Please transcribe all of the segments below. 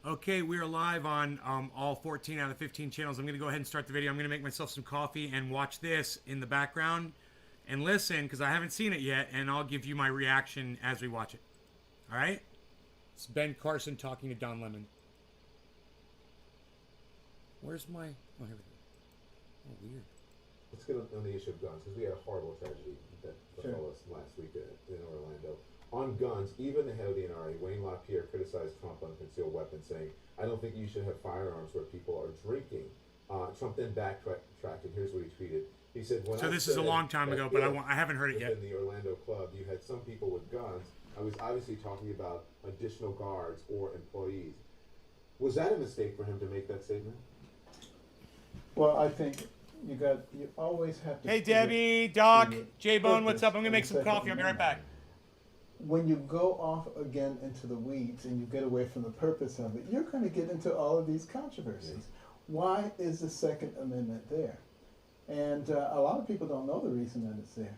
Okay, we are live on all 14 out of 15 channels. I'm going to go ahead and start the video. I'm going to make myself some coffee and watch this in the background and listen because I haven't seen it yet, and I'll give you my reaction as we watch it. All right? It's Ben Carson talking to Don Lemon. Where's my... Oh, here we go. Oh, weird. Let's get on the issue of guns, because we had a horrible tragedy that befell us last week in Orlando. On guns, even the head of the NRA, Wayne LaPierre, criticized Trump on concealed weapons, saying, I don't think you should have firearms where people are drinking. Trump then backtracked, and here's what he tweeted. He said, when so this is a long time ago, but I haven't heard it yet. In the Orlando club, you had some people with guns. I was obviously talking about additional guards or employees. Was that a mistake for him to make that statement? Well, I think you always have to... Hey, Debbie, Doc, J-Bone, what's up? I'm going to make some coffee. I'll be right back. When you go off again into the weeds and you get away from the purpose of it, you're going to get into all of these controversies. Why is the Second Amendment there? And a lot of people don't know the reason that it's there.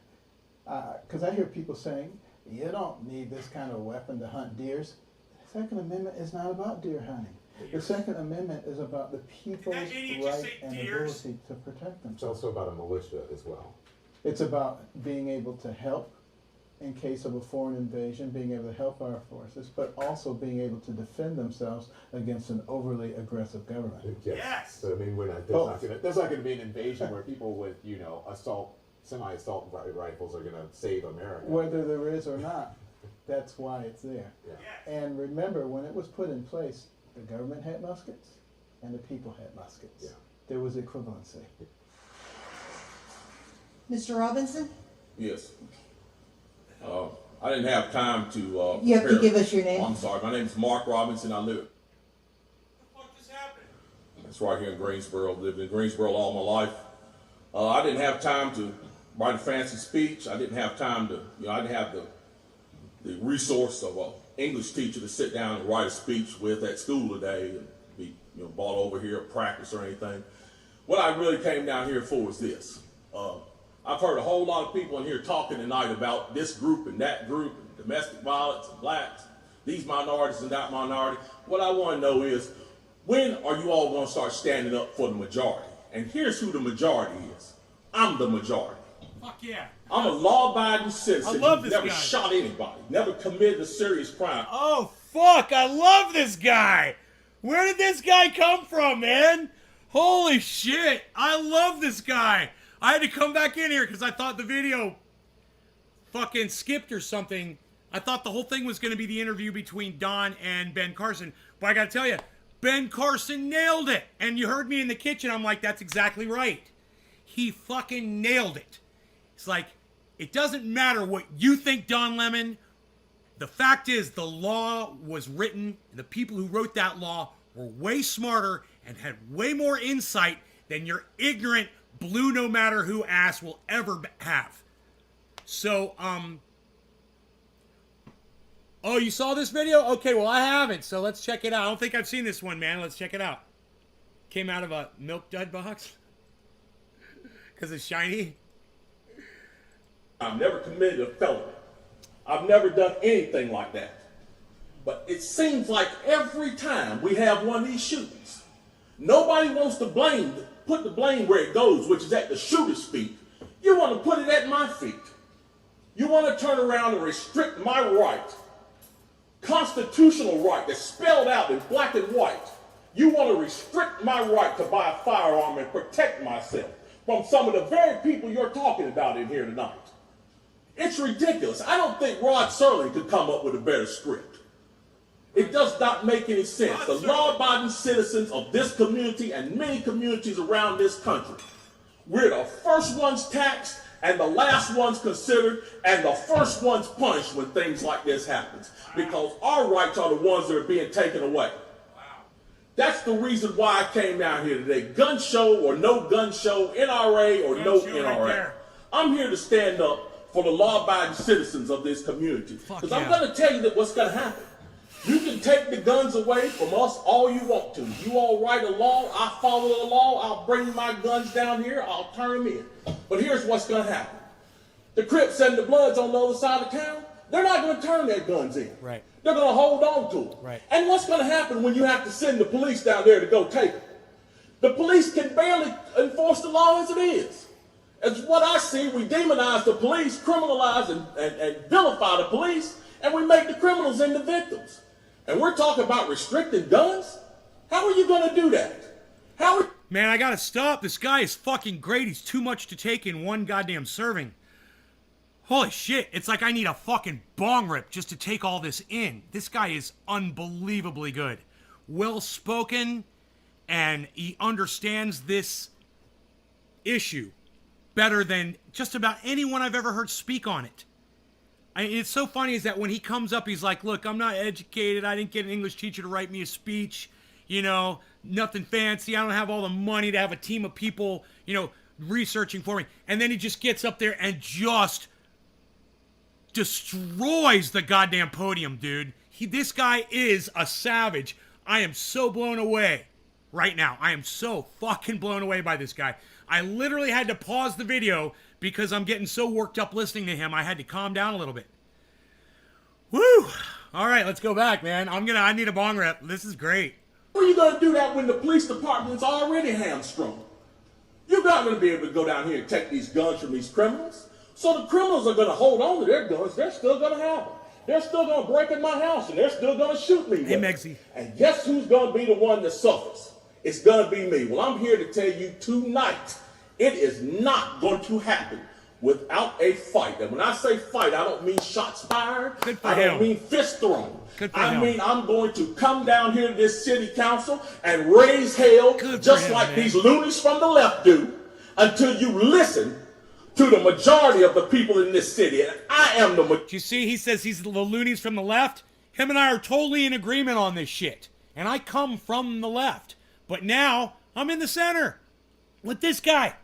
Because I hear people saying, you don't need this kind of weapon to hunt deers. The Second Amendment is not about deer hunting. The Second Amendment is about the people's right and ability to protect themselves. It's also about a militia as well. It's about being able to help in case of a foreign invasion, being able to help our forces, but also being able to defend themselves against an overly aggressive government. Yes. So, I mean, there's not going to be an invasion where people with, semi-assault rifles are going to save America. Whether there is or not, that's why it's there. Yeah. And remember, when it was put in place, the government had muskets and the people had muskets. Yeah. There was equivalency. Mr. Robinson? Yes. I didn't have time to You have to give us your name. I'm sorry. My name is Mark Robinson. I live... What the fuck just happened? That's right here in Greensboro. Lived in Greensboro all my life. I didn't have time to write a fancy speech. I didn't have time to, I didn't have the resource of an English teacher to sit down and write a speech with at school today and be, brought over here to practice or anything. What I really came down here for is this. I've heard a whole lot of people in here talking tonight about this group and that group, and domestic violence and blacks, these minorities and that minority. What I want to know is, when are you all going to start standing up for the majority? And here's who the majority is. I'm the majority. Fuck yeah. I'm a law-abiding citizen. I love this never guy. shot anybody, never committed a serious crime. Oh, fuck. I love this guy. Where did this guy come from, man? Holy shit. I love this guy. I had to come back in here because I thought the video fucking skipped or something. I thought the whole thing was going to be the interview between Don and Ben Carson. But I got to tell you, Ben Carson nailed it. And you heard me in the kitchen. I'm like, that's exactly right. He fucking nailed it. It's like, it doesn't matter what you think, Don Lemon. The fact is, the law was written, and the people who wrote that law were way smarter and had way more insight than your ignorant blue no matter who ass will ever have. So, oh, you saw this video? Okay, well, I haven't, so let's check it out. I don't think I've seen this one, man. Let's check it out. Came out of a milk dud box? Because it's shiny? I've never committed a felony. I've never done anything like that. But it seems like every time we have one of these shootings, nobody wants to put the blame where it goes, which is at the shooter's feet. You want to put it at my feet. You want to turn around and restrict my right, constitutional right that's spelled out in black and white. You want to restrict my right to buy a firearm and protect myself from some of the very people you're talking about in here tonight. It's ridiculous. I don't think Rod Serling could come up with a better script. It does not make any sense. The law-abiding citizens of this community and many communities around this country, we're the first ones taxed and the last ones considered and the first ones punished when things like this happens, because our rights are the ones that are being taken away. That's the reason why I came down here today. Gun show or no gun show, NRA or no NRA. I'm here to stand up for the law-abiding citizens of this community. Because I'm going to tell you that what's going to happen. You can take the guns away from us all you want to. You all write a law, I follow the law, I'll bring my guns down here, I'll turn them in. But here's what's going to happen. The Crips and the Bloods on the other side of town, They're not going to turn their guns in. Right. They're going to hold on to them. Right. And what's going to happen when you have to send the police down there to go take them? The police can barely enforce the law as it is. As what I see, we demonize the police, criminalize and vilify the police, and we make the criminals into victims. And we're talking about restricting guns? How are you going to do that? Man, I gotta stop. This guy is fucking great. He's too much to take in one goddamn serving. Holy shit. It's like I need a fucking bong rip just to take all this in. This guy is unbelievably good. Well-spoken, and he understands this issue better than just about anyone I've ever heard speak on it. It's so funny is that when he comes up, he's like, look, I'm not educated. I didn't get an English teacher to write me a speech. You know, nothing fancy. I don't have all the money to have a team of people, you know, researching for me. And then he just gets up there and just destroys the goddamn podium, dude. This guy is a savage. I am so blown away right now. I am so fucking blown away by this guy. I literally had to pause the video because I'm getting so worked up listening to him. I had to calm down a little bit. Woo! All right, let's go back, man. I need a bong rip. This is great. How are you going to do that when the police department's already hamstrung? You're not going to be able to go down here and take these guns from these criminals. So the criminals are going to hold on to their guns. They're still going to have them. They're still going to break in my house, and they're still going to shoot me. Hey, Megsy. And guess who's going to be the one that suffers? It's going to be me. Well, I'm here to tell you tonight, it is not going to happen without a fight. And when I say fight, I don't mean shots fired. I don't mean fist thrown. I mean, I'm going to come down here to this city council and raise hell just like these loonies from the left do until you listen to the majority of the people in this city. And I am the majority. You see, he says he's the loonies from the left. Him and I are totally in agreement on this shit. And I come from the left. But now, I'm in the center with this guy.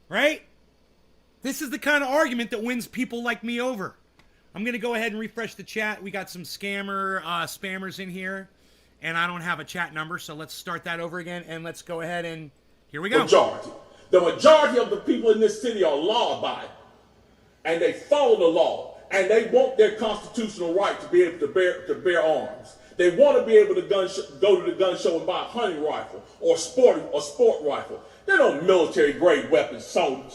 Right? This is the kind of argument that wins people like me over. I'm going to go ahead and refresh the chat. We got some spammers in here. And I don't have a chat number, so let's start that over again. And let's go ahead and... Here we go. The majority of the people in this city are law-abiding. And they follow the law. And they want their constitutional right to be able to bear arms. They want to be able to go to the gun show and buy a hunting rifle or sport rifle. There are no military-grade weapons sold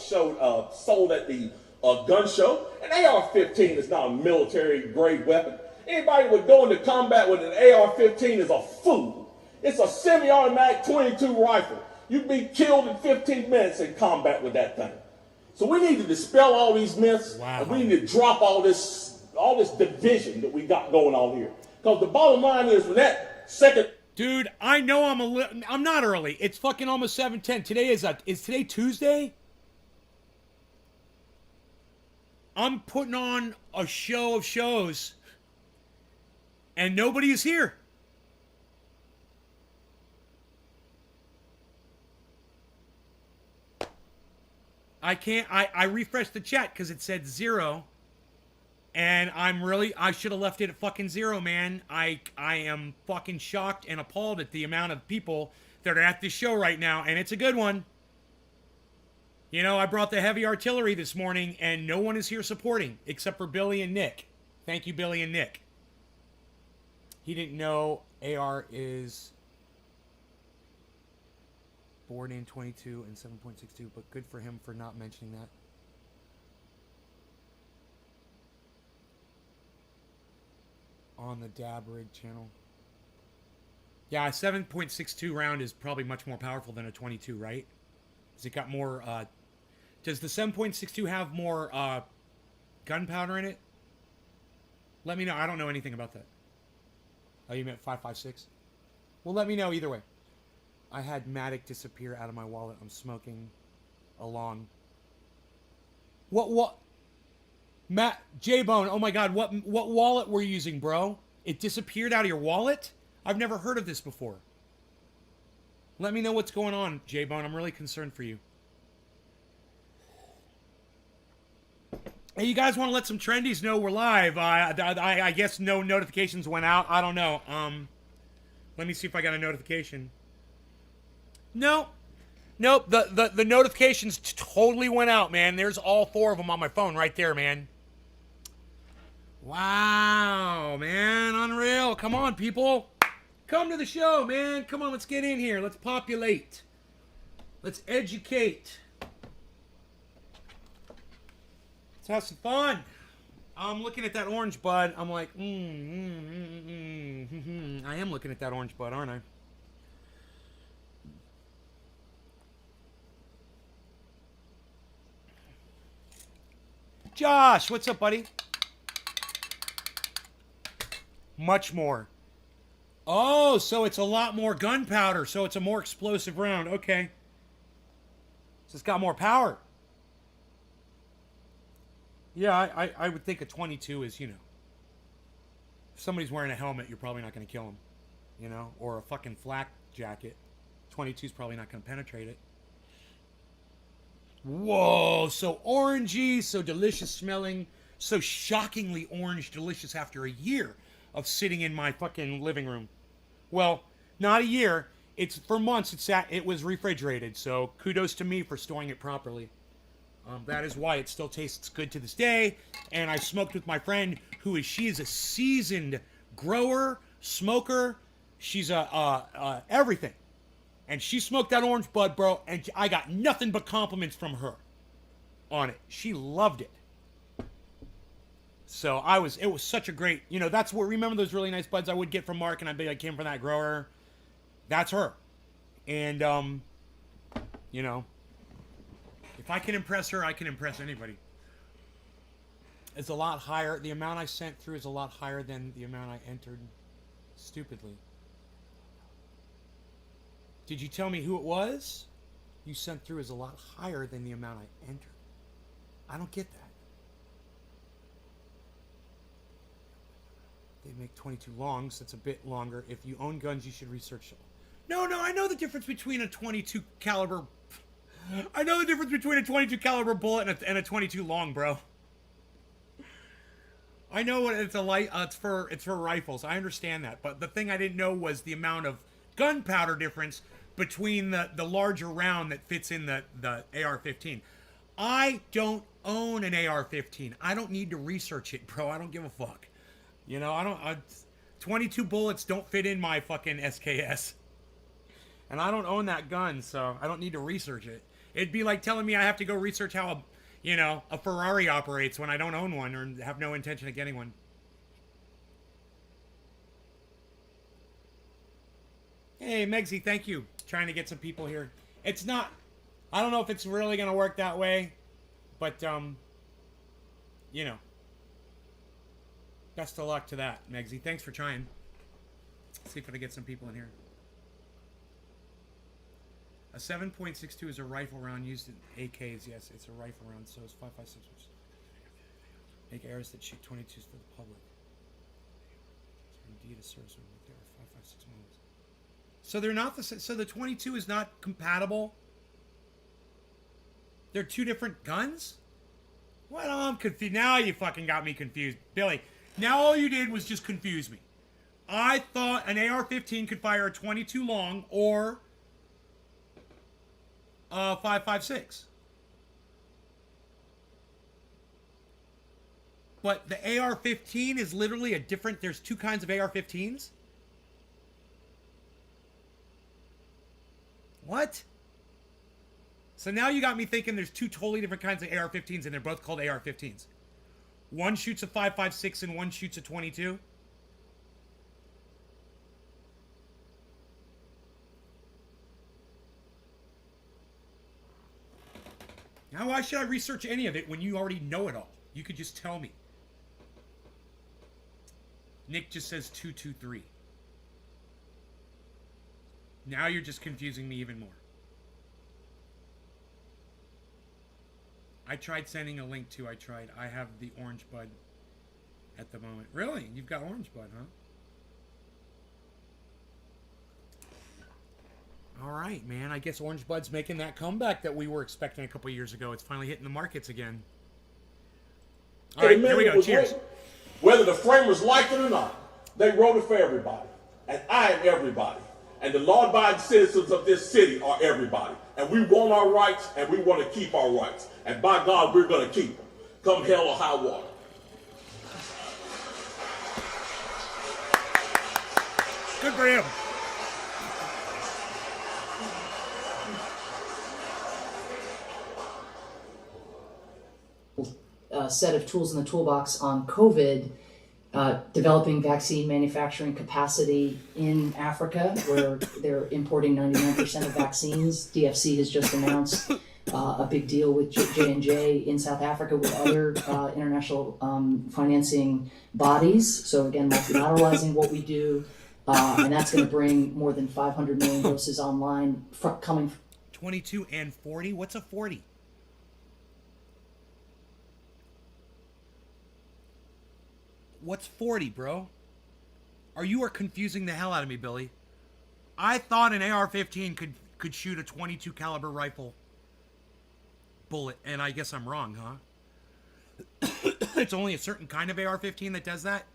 at the gun show. An AR-15 is not a military-grade weapon. Anybody would go into combat with an AR-15 is a fool. It's a semi-automatic 22 rifle. You'd be killed in 15 minutes in combat with that thing. So we need to dispel all these myths, and we need to drop all this division that we got going on here. Because the bottom line is, when that second... Dude, I know I'm not early. It's fucking almost 7:10. Today is today Tuesday? I'm putting on a show of shows, and nobody is here. I refreshed the chat because it said 0. And I should have left it at fucking 0, man. I am fucking shocked and appalled at the amount of people that are at this show right now, and it's a good one. You know, I brought the heavy artillery this morning, and no one is here supporting, except for Billy and Nick. Thank you, Billy and Nick. He didn't know AR is born in 22 and 7.62, but good for him for not mentioning that. On the Dab Rig channel. Yeah, a 7.62 round is probably much more powerful than a 22, right? Has it got more, does the 7.62 have more, gunpowder in it? Let me know. I don't know anything about that. Oh, you meant 5.56? Well, let me know either way. I had Matic disappear out of my wallet. I'm smoking along. What? Matt, J-Bone, oh my god, what wallet were you using, bro? It disappeared out of your wallet? I've never heard of this before. Let me know what's going on, J-Bone. I'm really concerned for you. Hey, you guys want to let some trendies know we're live? I guess no notifications went out. I don't know. Let me see if I got a notification. Nope. The notifications totally went out, man. There's all 4 of them on my phone right there, man. Wow, man, unreal. Come on, people. Come to the show, man. Come on, let's get in here. Let's populate. Let's educate. Let's have some fun. I'm looking at that orange bud. I'm like, I am looking at that orange bud, aren't I? Josh, what's up, buddy? Much more. Oh, so it's a lot more gunpowder, so it's a more explosive round. Okay. So it's got more power. Yeah, I would think a 22 is, you know, if somebody's wearing a helmet, you're probably not going to kill him, you know, or a fucking flak jacket. 22 is probably not going to penetrate it. Whoa, so orangey, so delicious smelling, so shockingly orange delicious after a year of sitting in my fucking living room. Well, not a year. It's for months. It was refrigerated, so kudos to me for storing it properly. That is why it still tastes good to this day. And I smoked with my friend she is a seasoned grower, smoker. She's everything. And she smoked that orange bud, bro, and I got nothing but compliments from her on it. She loved it. So it was such a great, you know, that's what, remember those really nice buds I would get from Mark, and I came from that grower? That's her. And, you know, if I can impress her, I can impress anybody. It's a lot higher. The amount I sent through is a lot higher than the amount I entered stupidly. Did you tell me who it was? You sent through is a lot higher than the amount I entered. I don't get that. They make 22 longs. That's a bit longer. If you own guns, you should research them. No, I know the difference between a 22 caliber. I know the difference between a 22 caliber bullet and a 22 long, bro. I know what it's it's for rifles. I understand that, but the thing I didn't know was the amount of gunpowder difference between the larger round that fits in the AR-15. I don't own an AR-15. I don't need to research it, bro. I don't give a fuck. You know, 22 bullets don't fit in my fucking SKS. And I don't own that gun, so I don't need to research it. It'd be like telling me I have to go research how a Ferrari operates when I don't own one or have no intention of getting one. Hey, Megsy, thank you. Trying to get some people here. It's not, I don't know if it's really going to work that way, but, you know. Best of luck to that, Megsy. Thanks for trying. Let's see if I can get some people in here. A 7.62 is a rifle round used in AKs. Yes, it's a rifle round, so it's 5.56. Make arrows that shoot 22s for the public. Indeed, a service with there are 5.56 models. So they're not the same. So the 22 is not compatible. They're two different guns. What? I'm confused. Now you fucking got me confused, Billy. Now all you did was just confuse me. I thought an AR-15 could fire a 22 long or 5.56. But the AR-15 is literally a different... There's two kinds of AR-15s? What? So now you got me thinking there's two totally different kinds of AR-15s and they're both called AR-15s. One shoots a 5.56 and one shoots a 22. Now why should I research any of it when you already know it all? You could just tell me. Nick just says 223. Now you're just confusing me even more. I tried sending a link too. I have the orange bud at the moment. Really? You've got orange bud, huh? All right, man. I guess orange bud's making that comeback that we were expecting a couple years ago. It's finally hitting the markets again. All right, here we go. Cheers. Whether the framers liked it or not, they wrote it for everybody. And I am everybody. And the law-abiding citizens of this city are everybody. And we want our rights, and we want to keep our rights. And by God, we're going to keep them. Come hell or high water. Good for him. Set of tools in the toolbox on COVID, developing vaccine manufacturing capacity in Africa, where they're importing 99% of vaccines. DFC has just announced a big deal with J&J in South Africa with other international financing bodies. So again, multilateralizing what we do, and that's going to bring more than 500 million doses online coming. 22 and 40? What's a 40? What's 40, bro? You are confusing the hell out of me, Billy. I thought an AR-15 could shoot a 22 caliber rifle bullet, and I guess I'm wrong, huh? It's only a certain kind of AR-15 that does that?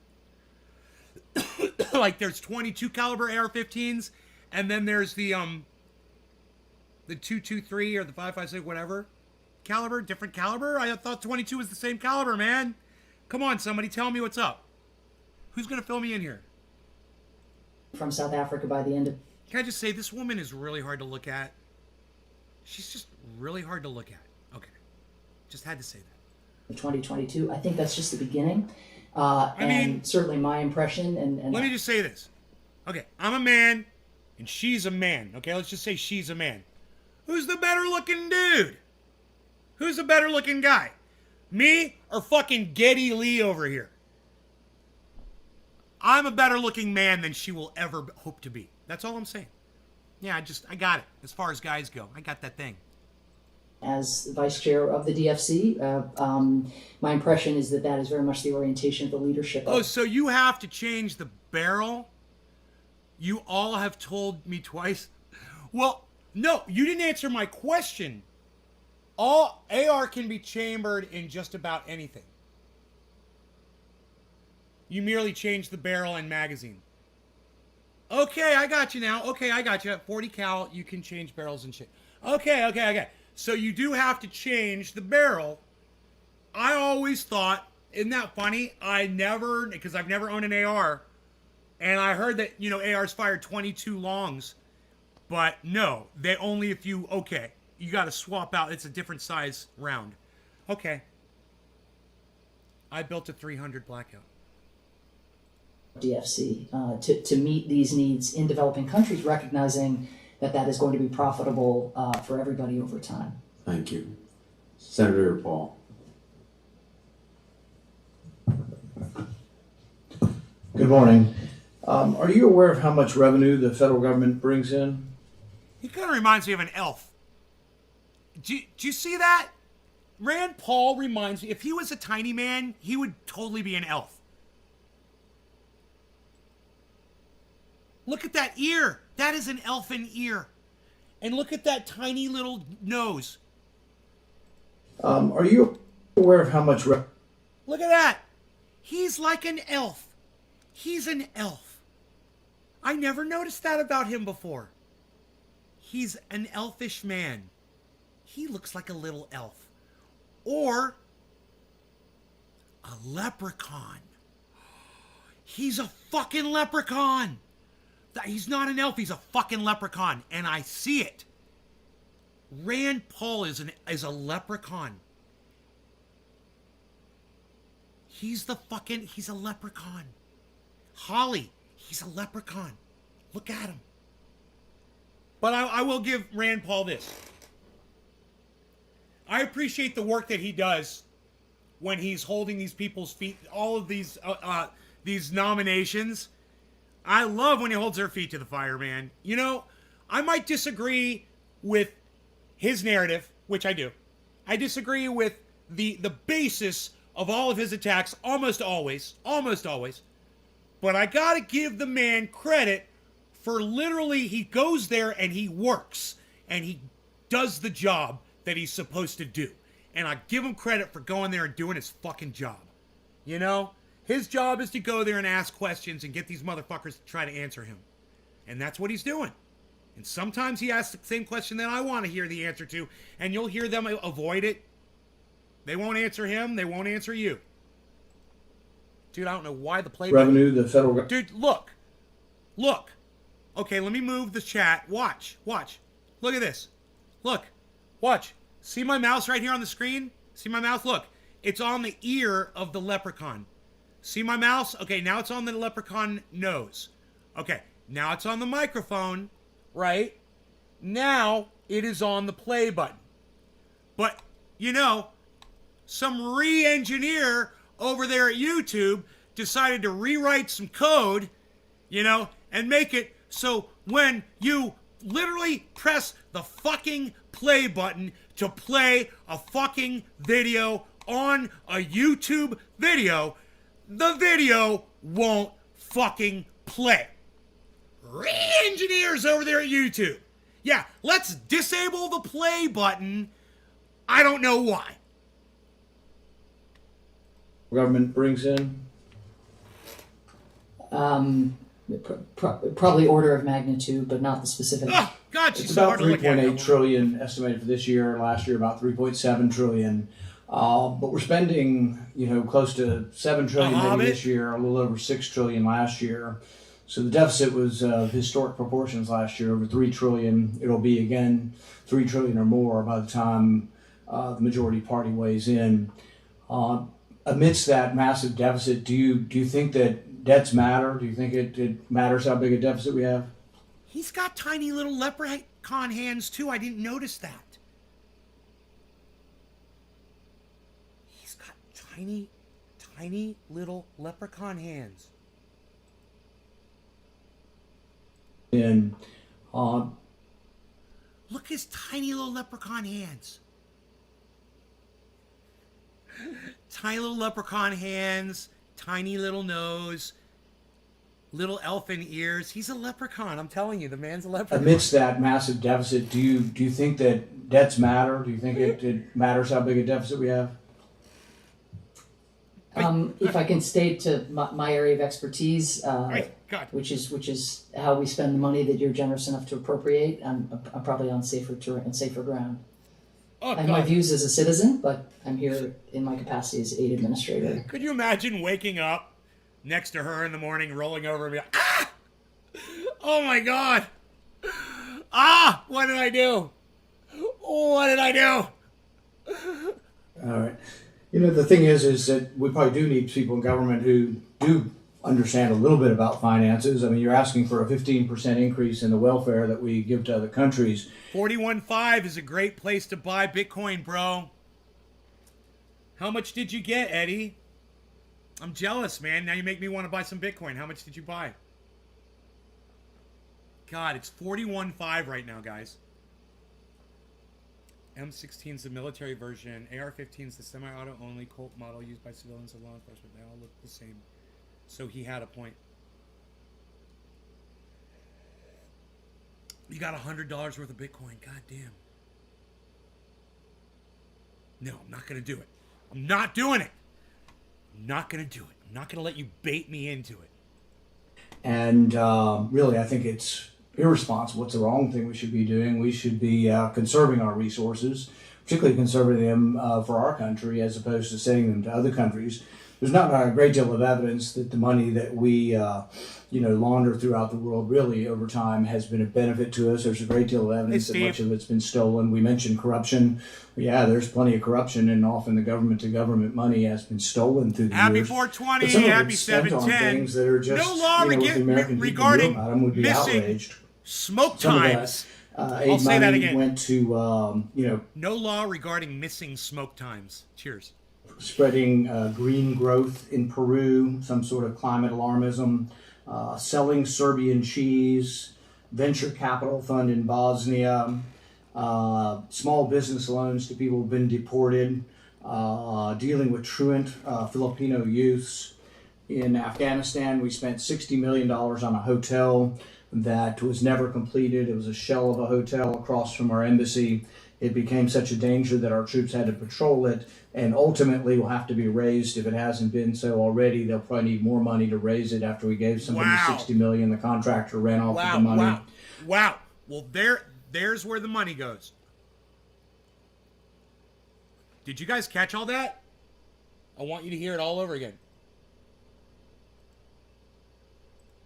Like there's 22 caliber AR-15s, and then there's the 223 or the 5.56, whatever caliber, different caliber. I thought 22 was the same caliber, man. Come on, somebody tell me what's up. Who's gonna fill me in here? From South Africa by the end of... Can I just say, this woman is really hard to look at. She's just really hard to look at. Okay. Just had to say that. 2022. I think that's just the beginning. I mean, and certainly my impression and let me just say this. Okay, I'm a man, and she's a man. Okay, let's just say she's a man. Who's the better looking dude? Who's the better looking guy? Me or fucking Geddy Lee over here? I'm a better looking man than she will ever hope to be. That's all I'm saying. Yeah, I got it. As far as guys go, I got that thing. As vice chair of the DFC, my impression is that is very much the orientation of the leadership. Oh, so you have to change the barrel? You all have told me twice. Well, no, you didn't answer my question. All AR can be chambered in just about anything. You merely change the barrel and magazine. Okay, I got you now. Okay, I got you. At 40 cal, you can change barrels and shit. Okay. So you do have to change the barrel. I always thought, isn't that funny? Because I've never owned an AR. And I heard that, ARs fired 22 longs. But no, they only if you, you got to swap out. It's a different size round. Okay. I built a 300 Blackout. DFC to meet these needs in developing countries, recognizing that is going to be profitable for everybody over time. Thank you. Senator Paul. Good morning. Are you aware of how much revenue the federal government brings in? He kind of reminds me of an elf. Do you see that? Rand Paul reminds me, if he was a tiny man, he would totally be an elf. Look at that ear. That is an elfin ear. And look at that tiny little nose. Are you aware of how much Look at that. He's like an elf. He's an elf. I never noticed that about him before. He's an elfish man. He looks like a little elf. Or a leprechaun. He's a fucking leprechaun. He's not an elf, he's a fucking leprechaun, and I see it. Rand Paul is a leprechaun. He's a leprechaun. Holly, he's a leprechaun. Look at him. But I will give Rand Paul this. I appreciate the work that he does when he's holding these people's feet, all of these nominations. I love when he holds their feet to the fire, man. I might disagree with his narrative, which I do. I disagree with the basis of all of his attacks almost always. But I gotta give the man credit for literally he goes there and he works and he does the job that he's supposed to do. And I give him credit for going there and doing his fucking job. His job is to go there and ask questions and get these motherfuckers to try to answer him. And that's what he's doing. And sometimes he asks the same question that I want to hear the answer to, and you'll hear them avoid it. They won't answer him. They won't answer you. Dude, I don't know why the play... Revenue, the federal... Dude, look. Look. Okay, let me move the chat. Watch. Watch. Look at this. Look. Watch. See my mouse right here on the screen? See my mouse? Look. It's on the ear of the leprechaun. See my mouse? Okay, now it's on the leprechaun nose. Okay, now it's on the microphone, right? Now it is on the play button. But, you know, some re-engineer over there at YouTube decided to rewrite some code, you know, and make it so when you literally press the fucking play button to play a fucking video on a YouTube video, the video won't fucking play. Re-engineers over there at YouTube. Yeah, let's disable the play button. I don't know why. Government brings in? Probably order of magnitude, but not the specific. Oh, God, It's she's so about hard to look at. 3.8 trillion estimated for this year. Last year, about 3.7 trillion. But we're spending, you know, close to 7 trillion maybe this year, a little over 6 trillion last year. So the deficit was historic proportions last year, over 3 trillion. It'll be again 3 trillion or more by the time the majority party weighs in. Amidst that massive deficit, do you think that debts matter? Do you think it matters how big a deficit we have? He's got tiny little leprechaun hands too. I didn't notice that. He's got tiny little leprechaun hands. And Look his tiny little leprechaun hands. Tiny little leprechaun hands, tiny little nose, little elfin ears. He's a leprechaun. I'm telling you, the man's a leprechaun. amidst that massive deficit, do you think that debts matter? Do you think it matters how big a deficit we have? If I can state to my area of expertise, God. which is how we spend the money that you're generous enough to appropriate, I'm probably on safer ground. Oh, I have my God. views as a citizen, but I'm here in my capacity as aid administrator. Could you imagine waking up next to her in the morning, rolling over and be like, ah! Oh my God! Ah! What did I do? What did I do? All right. You know, the thing is that we probably do need people in government who do understand a little bit about finances. I mean, you're asking for a 15% increase in the welfare that we give to other countries. 41.5 is a great place to buy Bitcoin, bro. How much did you get, Eddie? I'm jealous, man. Now you make me want to buy some Bitcoin. How much did you buy? God, it's 41.5 right now, guys. M16 is the military version. AR-15 is the semi-auto only Colt model used by civilians and law enforcement. They all look the same. So he had a point. You got $100 worth of Bitcoin. God damn. No, I'm not going to do it. I'm not doing it. I'm not going to do it. I'm not going to let you bait me into it. And really, I think it's irresponsible. It's the wrong thing we should be doing. We should be conserving our resources, particularly conserving them for our country as opposed to sending them to other countries. There's not a great deal of evidence that the money that we launder throughout the world really over time has been a benefit to us. There's a great deal of evidence that much of it's been stolen. We mentioned corruption. Yeah, there's plenty of corruption, and often the government-to-government money has been stolen through the Happy years. 420, But some of happy it's spent on 710. things that are just, No law what the American people regarding do about them would be missing outraged. smoke Some of that times. aid say that money again. went to No law regarding missing smoke times. Cheers. spreading green growth in Peru, some sort of climate alarmism, selling Serbian cheese, venture capital fund in Bosnia, small business loans to people who've been deported, dealing with truant Filipino youths. In Afghanistan, we spent $60 million on a hotel that was never completed. It was a shell of a hotel across from our embassy. It became such a danger that our troops had to patrol it, and ultimately will have to be raised if it hasn't been so already. They'll probably need more money to raise it after we gave somebody $60 million. The contractor ran off with the money. Wow. Well, there's where the money goes. Did you guys catch all that? I want you to hear it all over again.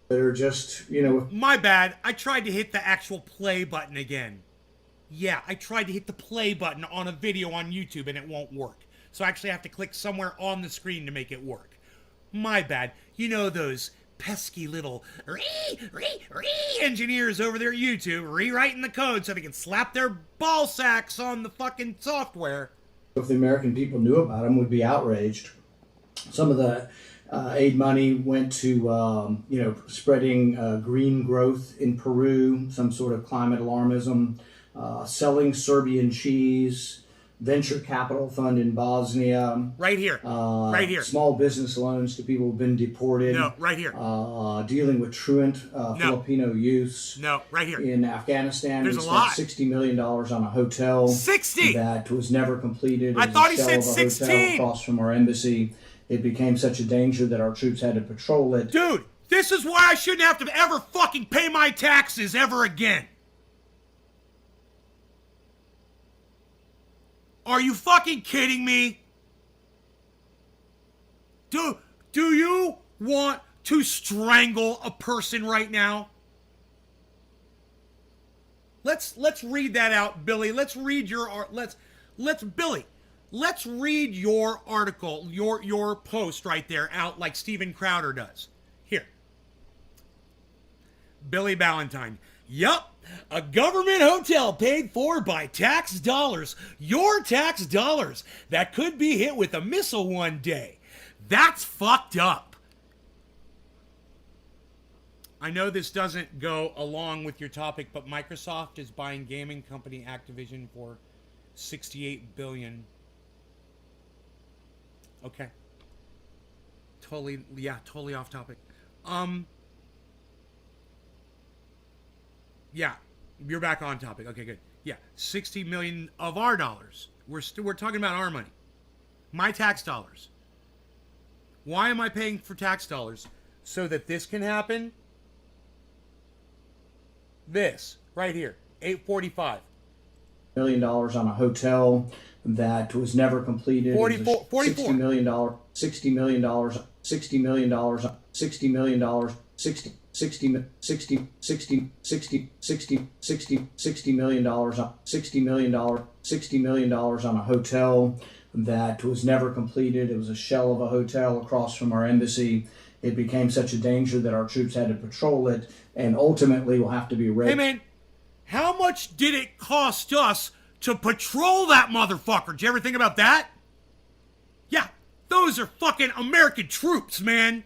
that are just, you know, My bad. I tried to hit the actual play button again. Yeah, I tried to hit the play button on a video on YouTube and it won't work. So I actually have to click somewhere on the screen to make it work. My bad. You know those pesky little engineers over there at YouTube rewriting the code so they can slap their ball sacks on the fucking software. if the American people knew about them, would be outraged. Some of the aid money went to, you know, spreading green growth in Peru, some sort of climate alarmism, selling Serbian cheese, venture capital fund in Bosnia. Right here. Right here. Small business loans to people who've been deported. No, right here. Dealing with truant Filipino youths. No, right here. In Afghanistan, There's we a spent lot. $60 million on a hotel 60! that was never completed. It I was thought a he shell said of a 16. hotel across from our embassy. It became such a danger that our troops had to patrol it. Dude, this is why I shouldn't have to ever fucking pay my taxes ever again. Are you fucking kidding me? Do you want to strangle a person right now? Let's read that out, Billy. Let's read your Billy. Let's read your article, your post right there out like Steven Crowder does. Here. Billy Ballantyne. Yup. A government hotel paid for by tax dollars. Your tax dollars. That could be hit with a missile one day. That's fucked up. I know this doesn't go along with your topic, but Microsoft is buying gaming company Activision for $68 billion. Okay. Totally off topic. Yeah, you're back on topic. Okay, good. Yeah, 60 million of our dollars. We're talking about our money. My tax dollars. Why am I paying for tax dollars? So that this can happen? This, right here, 845. $1 million on a hotel that was never completed. 44. $60 million, $60 million, $60 million, $60 million, $60 million, $60 million on a hotel that was never completed. It was a shell of a hotel across from our embassy. It became such a danger that our troops had to patrol it, and ultimately will have to be ready. Hey man, how much did it cost us to patrol that motherfucker? Did you ever think about that? Yeah, those are fucking American troops, man.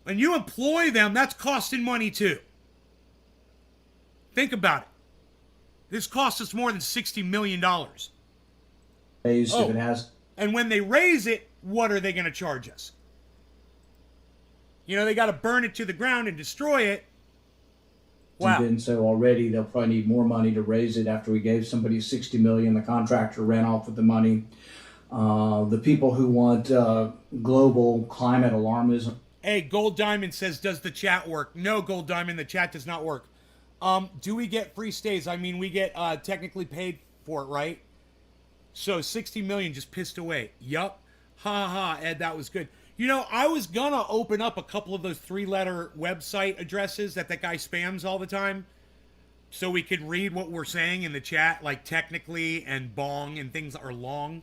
And you employ them, that's costing money too. Think about it. This costs us more than $60 million. If it has. And when they raise it, what are they going to charge us? You know, they got to burn it to the ground and destroy it. Wow. Been so already, they'll probably need more money to raise it. After we gave somebody $60 million, the contractor ran off with the money. The people who want global climate alarmism. Hey, Gold Diamond says, does the chat work? No, Gold Diamond, the chat does not work. Do we get free stays? I mean, we get technically paid for it, right? So 60 million just pissed away. Yup. Ha ha, Ed, that was good. You know, I was gonna open up a couple of those 3-letter website addresses that guy spams all the time, so we could read what we're saying in the chat, like technically and bong and things are long.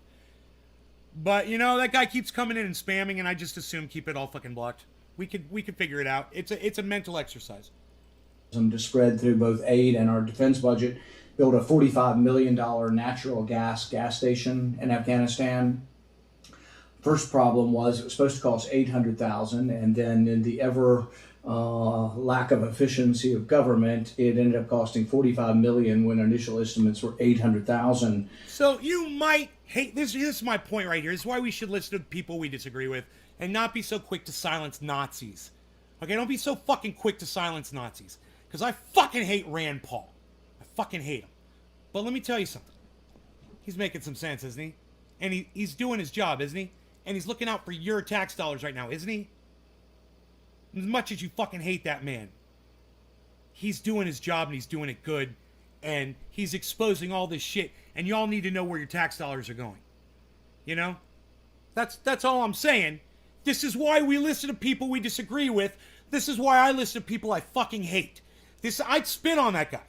But you know, that guy keeps coming in and spamming, and I just assume keep it all fucking blocked. We could figure it out. It's a mental exercise. To spread through both aid and our defense budget, build a $45 million natural gas station in Afghanistan. First problem was it was supposed to cost $800,000, and then in the ever lack of efficiency of government, it ended up costing $45 million when initial estimates were $800,000. So you might hate this. This is my point right here. This is why we should listen to people we disagree with and not be so quick to silence Nazis. Okay, don't be so fucking quick to silence Nazis. Because I fucking hate Rand Paul. I fucking hate him. But let me tell you something. He's making some sense, isn't he? And he's doing his job, isn't he? And he's looking out for your tax dollars right now, isn't he? As much as you fucking hate that man, he's doing his job and he's doing it good. And he's exposing all this shit. And y'all need to know where your tax dollars are going. You know? That's all I'm saying. This is why we listen to people we disagree with. This is why I listen to people I fucking hate. I'd spit on that guy.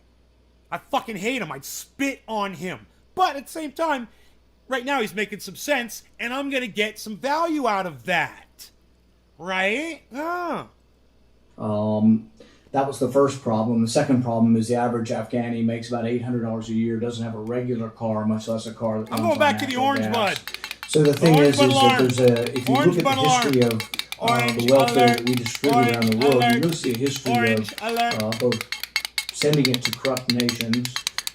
I fucking hate him. I'd spit on him. But at the same time, right now he's making some sense, and I'm going to get some value out of that. Right? That was the first problem. The second problem is the average Afghani makes about $800 a year, doesn't have a regular car, much less a car that runs I'm going on back to the natural orange gas. bud. So the thing Orange is bud that alarm. there's if you Orange look at bud the history alarm. of Orange the welfare alert. that we distribute Orange around the world, alert. you really see a history Orange of alert. both sending it to corrupt nations.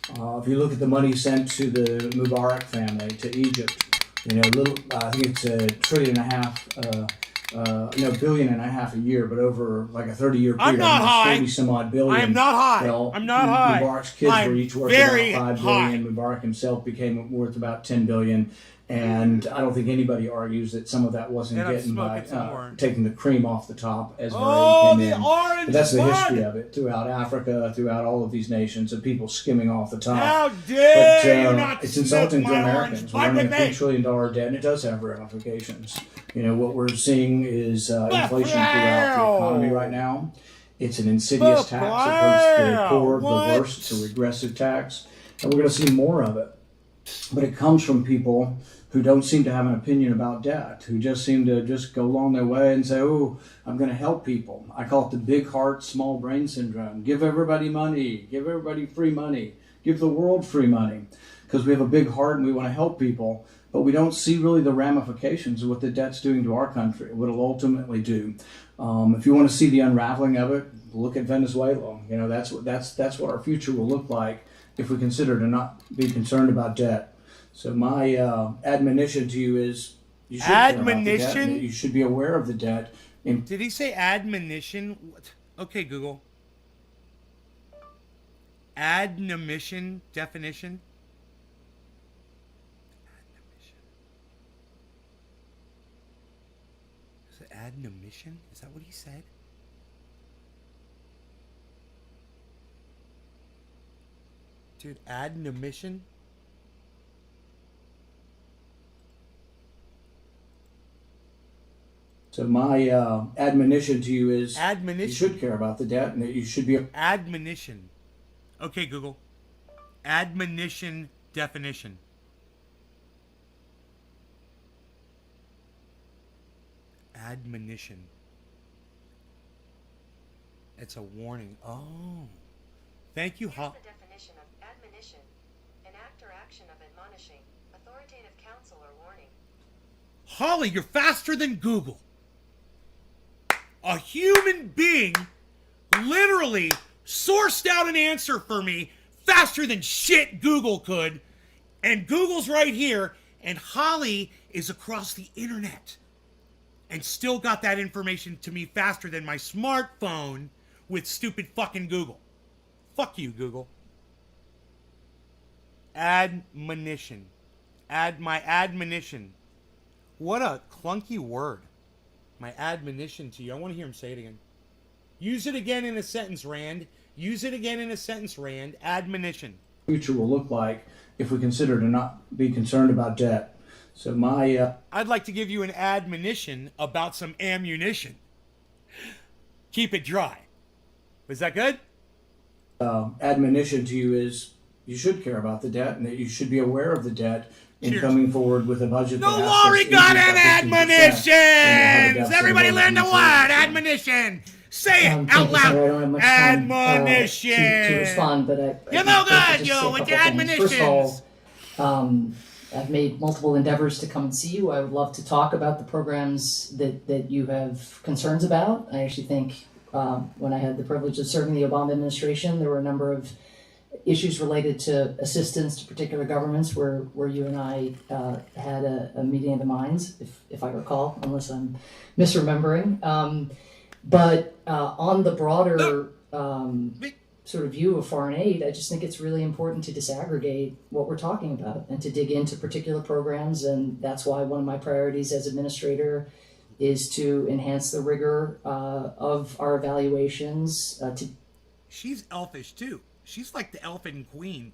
If you look at the money sent to the Mubarak family, to Egypt, you know, I think it's $1.5 trillion, $1.5 billion a year, but over like a 30-year period, I'm not high. 30 some odd billion. I am not high. Well, I'm not high. Mubarak's kids I'm were each worth very about $5 billion. Mubarak himself became worth about $10 billion. And I don't think anybody argues that some of that wasn't And I'm getting by smoking some more. taking the cream off the top as Oh, Murray came the in. orange But that's the bud. history of it throughout Africa, throughout all of these nations, of people skimming off the top. How dare But you not it's sniff insulting to my Americans. orange We're bud running with a me. $3 trillion debt, and it does have ramifications. You know, what we're seeing is inflation throughout the economy right now. It's an insidious tax. It hurts the poor, the worst. It's a regressive tax. And we're going to see more of it. But it comes from people who don't seem to have an opinion about debt, who just seem to just go along their way and say, oh, I'm going to help people. I call it the big heart, small brain syndrome. Give everybody money. Give everybody free money. Give the world free money. Because we have a big heart and we want to help people, but we don't see really the ramifications of what the debt's doing to our country, what it'll ultimately do. If you want to see the unraveling of it, look at Venezuela. You know, that's what our future will look like if we consider to not be concerned about debt. So my admonition to you is you should care about the debt, and you should be aware of the debt. Did he say admonition? What? Okay, Google. Admonition definition. Is it admonition? Is that what he said? Dude, admonition? So my admonition to you is Admonition. you should care about the debt, and that you should be. Admonition. Okay, Google. Admonition definition. Admonition. It's a warning. Oh. Thank you, Here's the definition of admonition: an act or action of admonishing, authoritative counsel or warning. Holly, you're faster than Google. A human being literally sourced out an answer for me faster than shit Google could. And Google's right here, and Holly is across the internet and still got that information to me faster than my smartphone with stupid fucking Google. Fuck you, Google. Admonition. My admonition. What a clunky word. My admonition to you. I want to hear him say it again. Use it again in a sentence, Rand. Use it again in a sentence, Rand. Admonition. Future will look like if we consider to not be concerned about debt. So my I'd like to give you an admonition about some ammunition. Keep it dry. Was that good? admonition to you is you should care about the debt, and that you should be aware of the debt in Cheers. coming forward with a budget. No that asks us Laurie got increase an by 15%, and we'll have a admonition! deficit Everybody of learn the 1.7%. word. Admonition. Say it Thank out you, Senator. I don't loud. have much time, Admonition. to respond, but You're I'd no like to good, just you, say a with couple your things. First of admonitions. all, I've made multiple endeavors to come and see you. I would love to talk about the programs that you have concerns about. I actually think when I had the privilege of serving the Obama administration, there were a number of issues related to assistance to particular governments where you and I had a meeting of the minds, if I recall, unless I'm misremembering. But on the broader sort of view of foreign aid, I just think it's really important to disaggregate what we're talking about and to dig into particular programs. And that's why one of my priorities as administrator is to enhance the rigor of our evaluations. She's elfish too. She's like the elfin queen.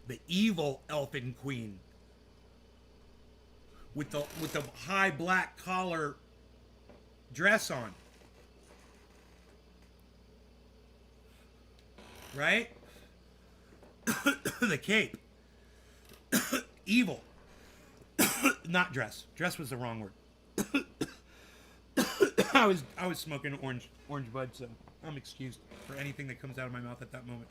The evil elfin queen. with the high black collar dress on. Right? The cape. Evil. Not dress. Dress was the wrong word. I was smoking orange bud, so I'm excused for anything that comes out of my mouth at that moment.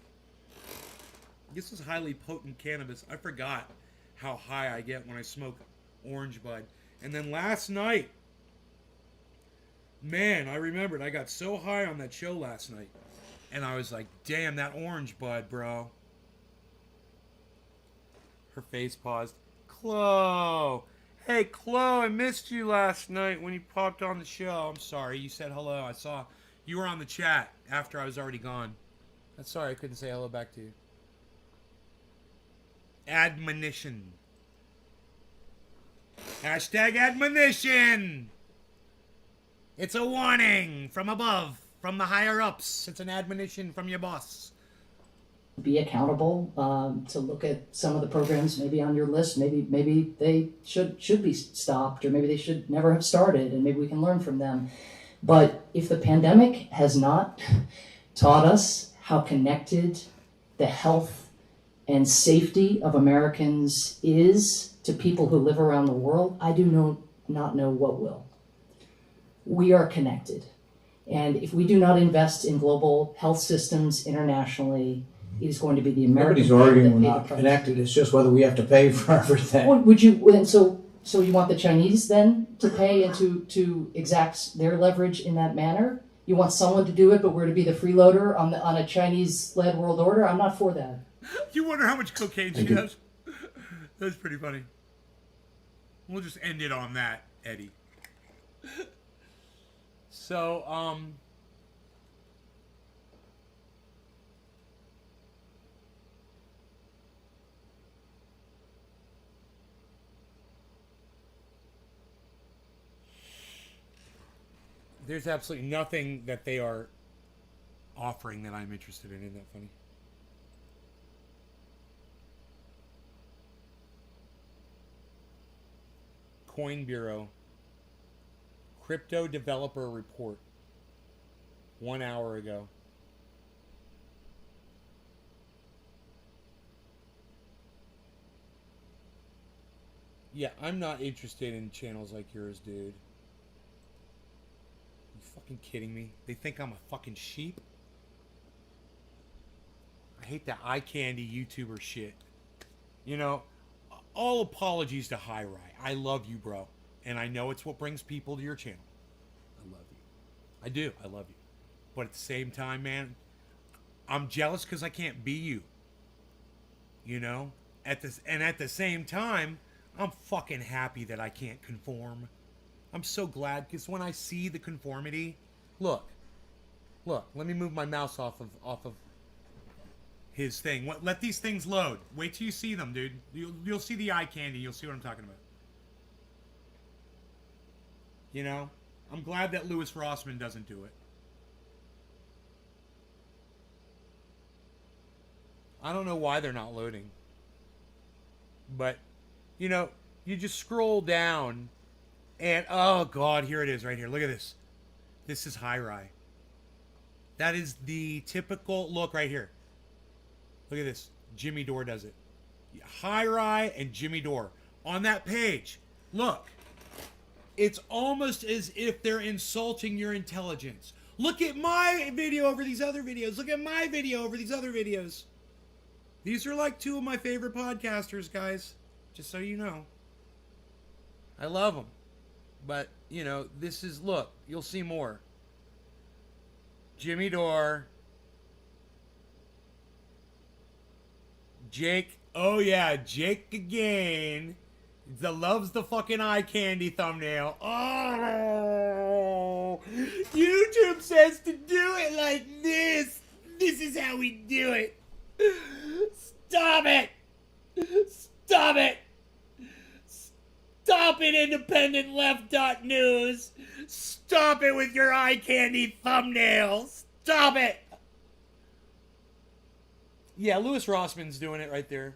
This is highly potent cannabis. I forgot how high I get when I smoke orange bud. And then last night, man, I remembered I got so high on that show last night. And I was like, damn, that orange bud, bro. Her face paused. Chloe. Hey, Chloe, I missed you last night when you popped on the show. I'm sorry. You said hello. I saw you were on the chat after I was already gone. I'm sorry I couldn't say hello back to you. Admonition. Hashtag admonition. It's a warning from above, from the higher ups. It's an admonition from your boss. Be accountable, to look at some of the programs maybe on your list. Maybe they should be stopped, or maybe they should never have started, and maybe we can learn from them. But if the pandemic has not taught us how connected the health and safety of Americans is to people who live around the world, I do not know what will. We are connected. And if we do not invest in global health systems internationally, it is going to be the American. Nobody's arguing we're that pay not the price. connected. It's just whether we have to pay for everything. Well, would you? And so you want the Chinese then to pay and to exact their leverage in that manner? You want someone to do it, but we're to be the freeloader on a Chinese-led world order? I'm not for that. You wonder how much cocaine she has? That's pretty funny. We'll just end it on that, Eddie. So, there's absolutely nothing that they are offering that I'm interested in. Isn't that funny? Coin Bureau. Crypto developer report. 1 hour ago. Yeah, I'm not interested in channels like yours, dude. You fucking kidding me? They think I'm a fucking sheep? I hate that eye candy YouTuber shit. You know, all apologies to High Rye. I love you, bro. And I know it's what brings people to your channel. I love you. I do. I love you. But at the same time, man, I'm jealous because I can't be you. You know? At the same time, I'm fucking happy that I can't conform. I'm so glad because when I see the conformity, look, let me move my mouse off of his thing. Let these things load. Wait till you see them, dude. You'll see the eye candy. You'll see what I'm talking about. You know? I'm glad that Louis Rossman doesn't do it. I don't know why they're not loading. But, you know, you just scroll down and, oh God, here it is right here. Look at this. This is High Rye. That is the typical, look right here. Look at this. Jimmy Dore does it. High Rye and Jimmy Dore. On that page, look. It's almost as if they're insulting your intelligence. Look at my video over these other videos. Look at my video over these other videos. These are like two of my favorite podcasters, guys. Just so you know. I love them. But, you know, this is, look, you'll see more. Jimmy Dore. Jake. Oh, yeah, Jake again. Loves the fucking eye candy thumbnail. Oh, YouTube says to do it like this. This is how we do it. Stop it. Stop it. Stop it, independent left.news. Stop it with your eye candy thumbnail. Stop it. Yeah, Louis Rossman's doing it right there.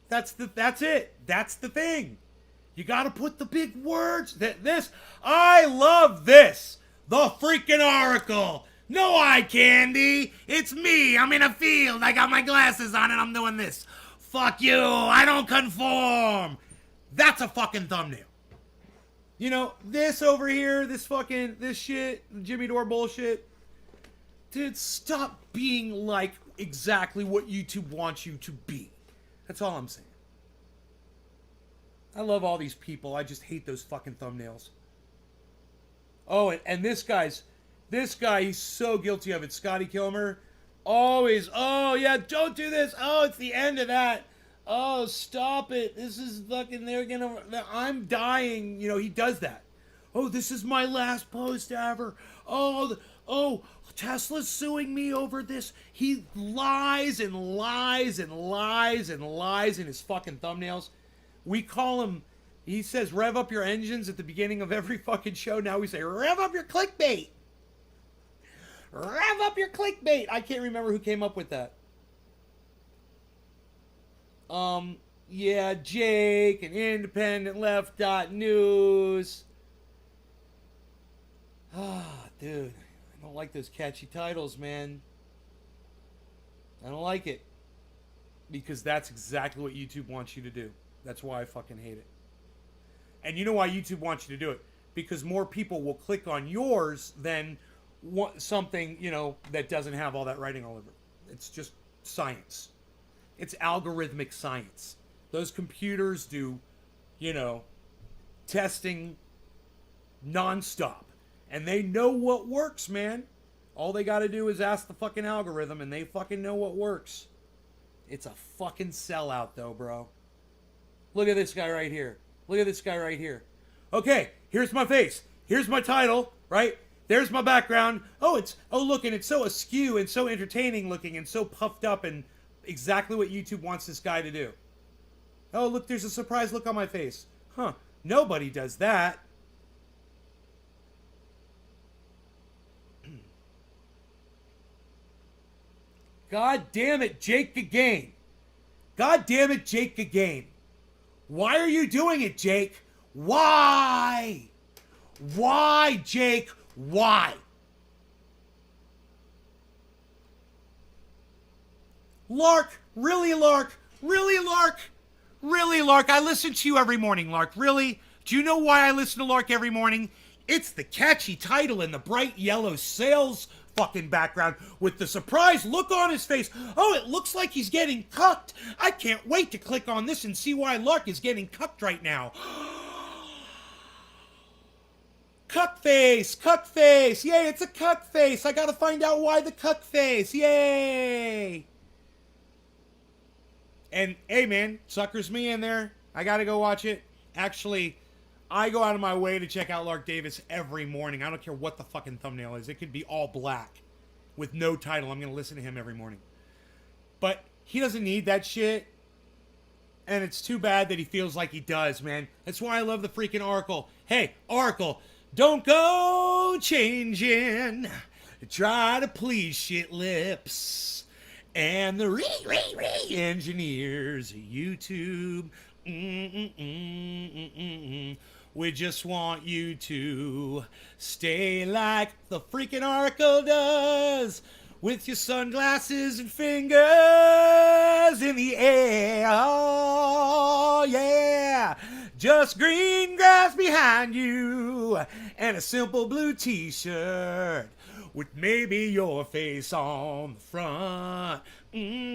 That's it. That's the thing. You gotta put the big words. I love this. The freaking Oracle. No eye candy. It's me. I'm in a field. I got my glasses on and I'm doing this. Fuck you. I don't conform. That's a fucking thumbnail. You know, this over here, this shit, Jimmy Dore bullshit. Dude, stop being like exactly what YouTube wants you to be. That's all I'm saying. I love all these people. I just hate those fucking thumbnails. Oh, and this guy, he's so guilty of it. Scotty Kilmer. Always, oh yeah, don't do this. Oh, it's the end of that. Oh, stop it. This is fucking, I'm dying. You know, he does that. Oh, this is my last post ever. Oh, Tesla's suing me over this. He lies and lies and lies and lies in his fucking thumbnails. We call him, he says, rev up your engines at the beginning of every fucking show. Now we say, rev up your clickbait. Rev up your clickbait. I can't remember who came up with that. Yeah, Jake and Independent Left News. Dude, I don't like those catchy titles, man. I don't like it. Because that's exactly what YouTube wants you to do. That's why I fucking hate it. And you know why YouTube wants you to do it? Because more people will click on yours than something, you know, that doesn't have all that writing all over it. It's just science. It's algorithmic science. Those computers do, you know, testing nonstop. And they know what works, man. All they got to do is ask the fucking algorithm and they fucking know what works. It's a fucking sellout though, bro. Look at this guy right here. Look at this guy right here. Okay, here's my face. Here's my title, right? There's my background. Oh, look, and it's so askew and so entertaining looking and so puffed up and exactly what YouTube wants this guy to do. Oh, look, there's a surprised look on my face. Huh, nobody does that. God damn it, Jake Gagain. God damn it, Jake Gagain. Why are you doing it, Jake? Why? Why, Jake? Why? Lark, really, Lark? Really, Lark? Really, Lark? I listen to you every morning, Lark. Really? Do you know why I listen to Lark every morning? It's the catchy title and the bright yellow sails fucking background with the surprised look on his face. Oh, it looks like he's getting cucked. I can't wait to click on this and see why Lark is getting cucked right now. Cuck face, cuck face. Yay, it's a cuck face. I gotta find out why the cuck face. Yay. And hey man, suckers me in there. I gotta go watch it. Actually, I go out of my way to check out Lark Davis every morning. I don't care what the fucking thumbnail is. It could be all black with no title. I'm going to listen to him every morning. But he doesn't need that shit. And it's too bad that he feels like he does, man. That's why I love the freaking Oracle. Hey, Oracle, don't go changing. Try to please shit lips. And the engineers, YouTube. We just want you to stay like the freaking Oracle does, with your sunglasses and fingers in the air. Oh, yeah. Just green grass behind you and a simple blue t-shirt with maybe your face on the front. The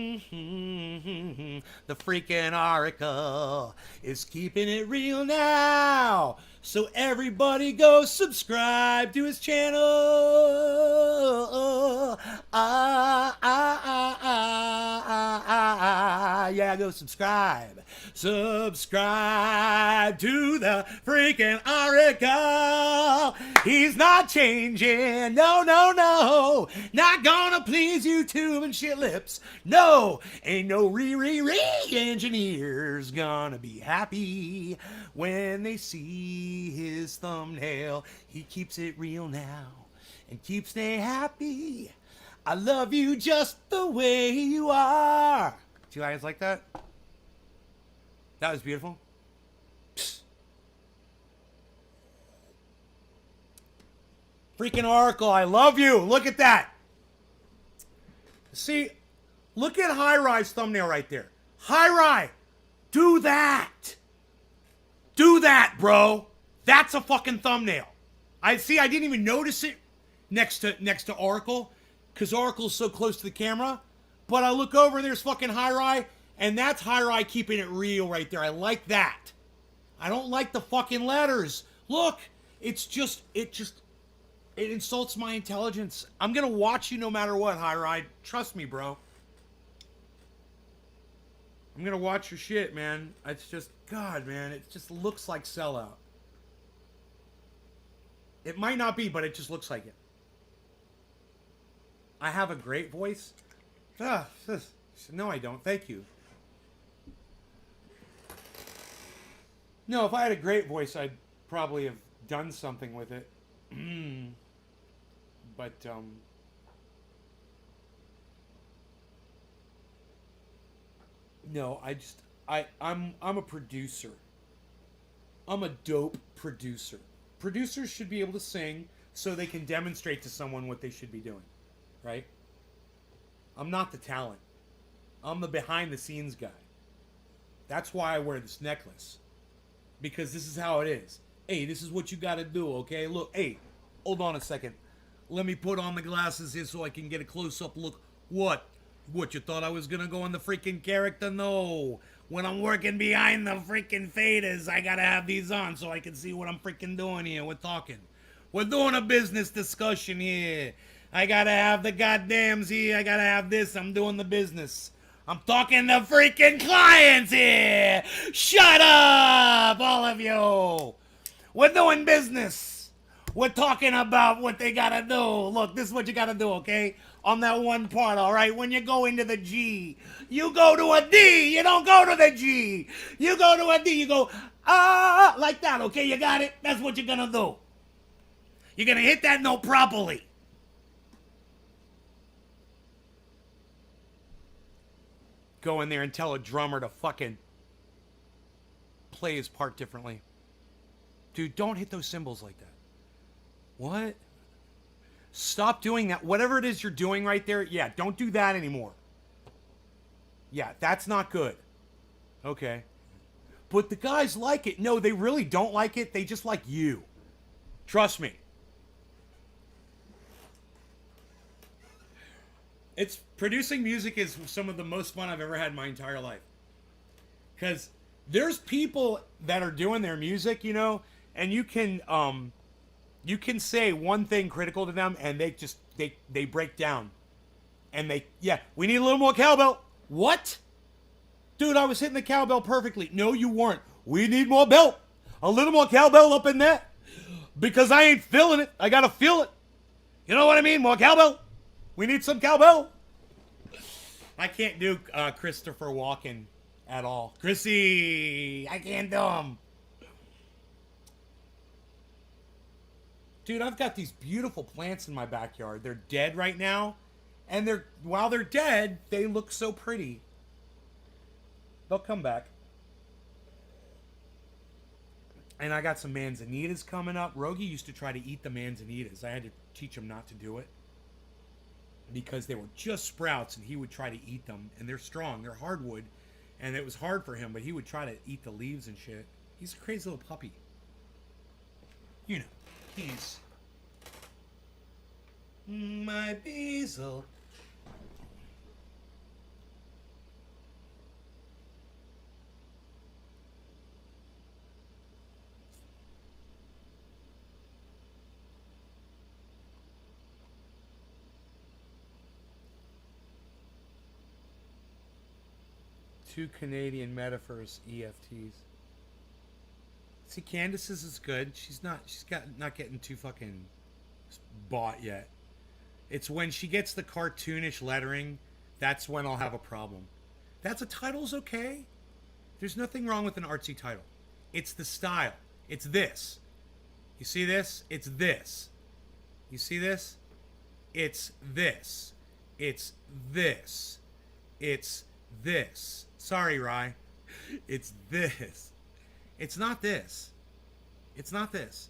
freaking Oracle is keeping it real now. So everybody go subscribe to his channel. Yeah, go subscribe. Subscribe to the freaking Oracle. He's not changing. No, no, no. Not gonna please YouTube and shit lips. No, ain't no engineers gonna be happy when they see his thumbnail. He keeps it real now and keeps they happy. I love you just the way you are. Do you guys like that? That was beautiful. Psst. Freaking Oracle, I love you. Look at that. See, look at High Rise thumbnail right there. High Rise, do that. Do that, bro. That's a fucking thumbnail. I didn't even notice it next to Oracle, because Oracle's so close to the camera. But I look over and there's fucking High Rise, and that's High Rise keeping it real right there. I like that. I don't like the fucking letters. Look, it insults my intelligence. I'm gonna watch you no matter what, High Rise. Trust me, bro. I'm gonna watch your shit, man. It's just, God, man, it just looks like sellout. It might not be, but it just looks like it. I have a great voice. No, I don't. Thank you. No, if I had a great voice, I'd probably have done something with it. But, no, I'm a producer. I'm a dope producer. Producers should be able to sing so they can demonstrate to someone what they should be doing, right? I'm not the talent. I'm the behind the scenes guy. That's why I wear this necklace. Because this is how it is. Hey, this is what you gotta do, okay? Look, hey, hold on a second. Let me put on the glasses here so I can get a close-up look. What? What, you thought I was gonna go in the freaking character? No. When I'm working behind the freaking faders, I gotta have these on so I can see what I'm freaking doing here. We're talking. We're doing a business discussion here. I gotta have the goddams here. I gotta have this. I'm doing the business. I'm talking to freaking clients here. Shut up, all of you. We're doing business. We're talking about what they gotta do. Look, this is what you gotta do, okay? On that one part, all right? When you go into the G, you go to a D. You don't go to the G. You go to a D. You go, like that, okay? You got it? That's what you're gonna do. You're gonna hit that note properly. Go in there and tell a drummer to fucking play his part differently. Dude, don't hit those cymbals like that. What? Stop doing that. Whatever it is you're doing right there, yeah, don't do that anymore. Yeah, that's not good. Okay. But the guys like it. No, they really don't like it. They just like you. Trust me. Producing music is some of the most fun I've ever had in my entire life. Because there's people that are doing their music, you know, and you can say one thing critical to them and they break down. And we need a little more cowbell. What? Dude, I was hitting the cowbell perfectly. No, you weren't. We need more bell. A little more cowbell up in there. Because I ain't feeling it. I gotta feel it. You know what I mean? More cowbell. We need some cowbell. I can't do Christopher Walken at all. Chrissy, I can't do him. Dude, I've got these beautiful plants in my backyard. They're dead right now. And while they're dead, they look so pretty. They'll come back. And I got some manzanitas coming up. Rogie used to try to eat the manzanitas. I had to teach him not to do it. Because they were just sprouts and he would try to eat them. And they're strong. They're hardwood. And it was hard for him, but he would try to eat the leaves and shit. He's a crazy little puppy. You know, he's my Basil. Two Canadian metaphors, EFTs. See, Candace's is good. She's not getting too fucking bought yet. It's when she gets the cartoonish lettering, that's when I'll have a problem. That's a title's okay. There's nothing wrong with an artsy title. It's the style. It's this. You see this? It's this. You see this? It's this. It's this. It's this. Sorry, Rye. It's this. It's not this. It's not this.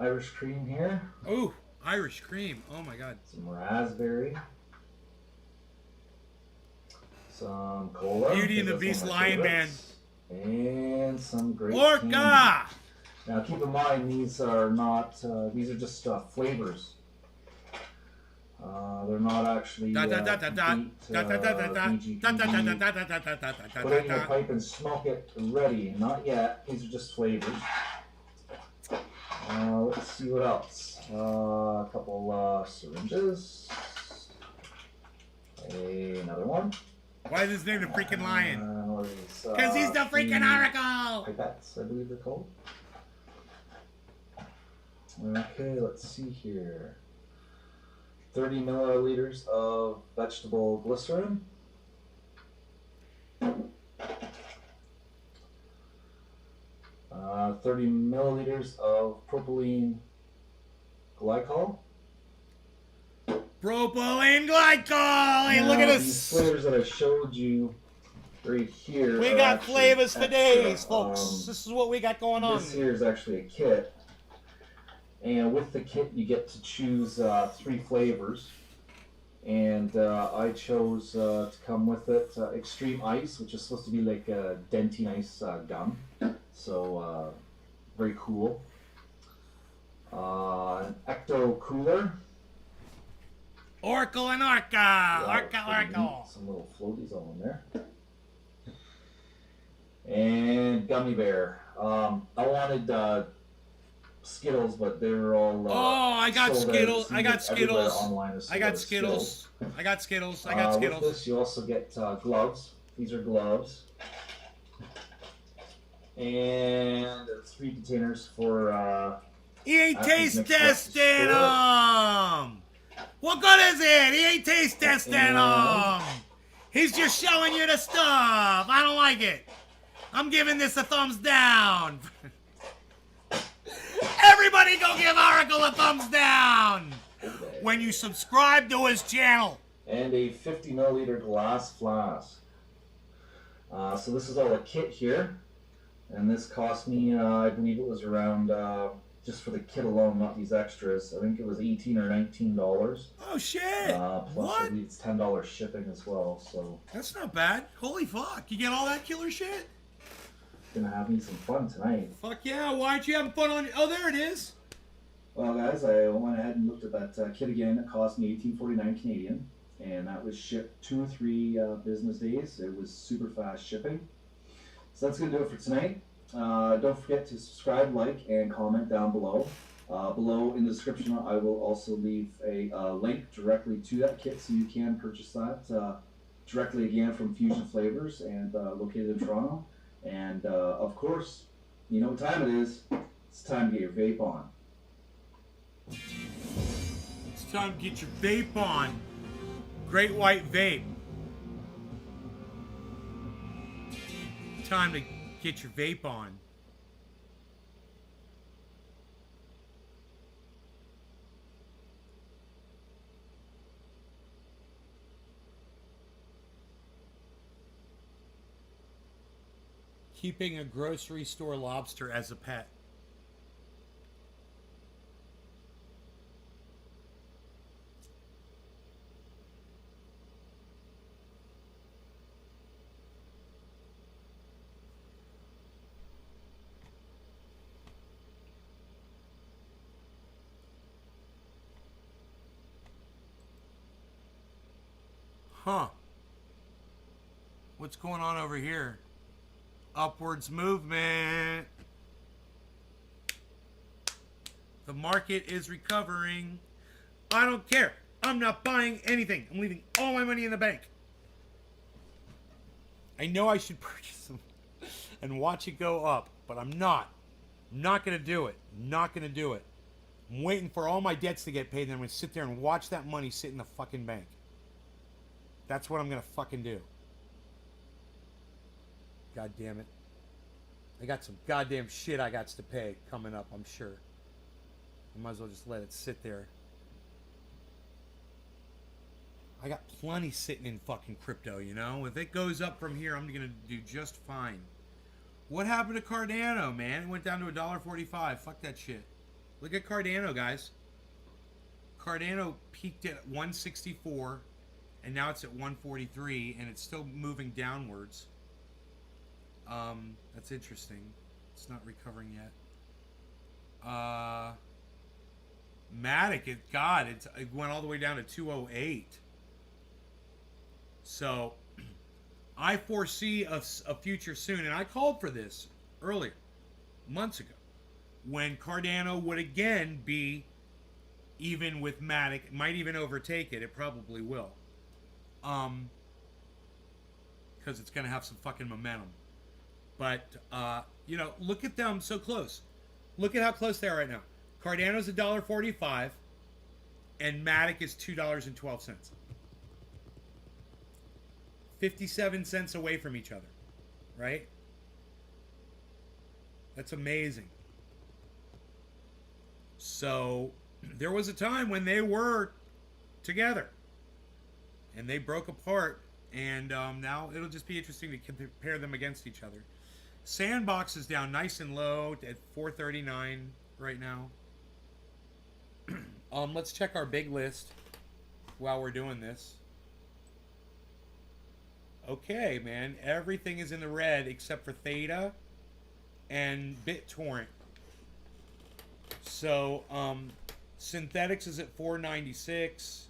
Irish cream here. Ooh, Irish cream. Oh my god. Some raspberry. Some cola. Beauty and the 'cause Beast that's one of my Lion Man. favorites. And some grape Orca! candy. Now keep in mind these are not, these are just flavors. They're not actually complete VGTV. Put it in your pipe and smoke it ready. Not yet. These are just flavors. Let's see what else. A couple syringes. Another one. Why is his name the freaking lion? Because he's the freaking oracle! Pipettes, I believe they're called. Okay, let's see here. 30 milliliters of vegetable glycerin. 30 milliliters of propylene glycol. Propylene glycol! Hey, look at These this! flavors that I showed you right here. We are got actually flavors for extra. days, folks. This is what we got going on. This here is actually a kit. And with the kit, you get to choose 3 flavors. And I chose to come with it Extreme Ice, which is supposed to be like a Dentine Ice gum. So, very cool. An Ecto Cooler. Oracle and Orca! Orca, Oracle! Some little floaties all in there. And Gummy Bear. I wanted Skittles, but they were all oh, I got sold out. Skittles. I got Everywhere Skittles. online is I sold got out of Skittles. I got Skittles. I got Skittles. With this, you also get gloves. These are gloves. And 3 containers for He ain't taste mixed up testing store. them! What good is it? He ain't taste testing them! He's just showing you the stuff! I don't like it! I'm giving this a thumbs down! Everybody go give Oracle a thumbs down! When you subscribe to his channel! And a 50 milliliter glass flask. So this is all a kit here. And this cost me, I believe it was around, just for the kit alone, not these extras, I think it was $18 or $19. Oh shit! Plus What? I believe it's $10 shipping as well, so That's not bad. Holy fuck. You get all that killer shit? gonna have me some fun tonight. Fuck yeah, why aren't you having fun on... Oh, there it is. Well guys, I went ahead and looked at that kit again. It cost me $18.49 Canadian, and that was shipped 2 or 3 business days. It was super fast shipping. So that's gonna do it for tonight. Don't forget to subscribe, like, and comment down below. Below in the description, I will also leave a link directly to that kit, so you can purchase that directly again from Fusion Flavors and located in Toronto. And of course, you know what time it is. It's time to get your vape on. It's time to get your vape on. Great White Vape. Time to get your vape on. Keeping a grocery store lobster as a pet. Huh. What's going on over here? Upwards movement. The market is recovering. I don't care. I'm not buying anything. I'm leaving all my money in the bank. I know I should purchase them and watch it go up, but I'm not. I'm not going to do it. Not going to do it. I'm waiting for all my debts to get paid, and I'm going to sit there and watch that money sit in the fucking bank. That's what I'm going to fucking do. God damn it. I got some goddamn shit I got to pay coming up, I'm sure. I might as well just let it sit there. I got plenty sitting in fucking crypto, you know? If it goes up from here, I'm going to do just fine. What happened to Cardano, man? It went down to $1.45. Fuck that shit. Look at Cardano, guys. Cardano peaked at 164, and now it's at 143, and it's still moving downwards. That's interesting. It's not recovering yet. Matic, it went all the way down to 208. So I foresee a future soon, and I called for this earlier, months ago, when Cardano would again be even with Matic. It might even overtake it. It probably will. Because it's going to have some fucking momentum. But, you know, look at them so close. Look at how close they are right now. Cardano's $1.45, and Matic is $2.12. 57 cents away from each other, right? That's amazing. So there was a time when they were together, and they broke apart, and now it'll just be interesting to compare them against each other. Sandbox is down nice and low at 439 right now. Let's check our big list while we're doing this. Okay, man, everything is in the red except for Theta and BitTorrent. So, Synthetics is at 496.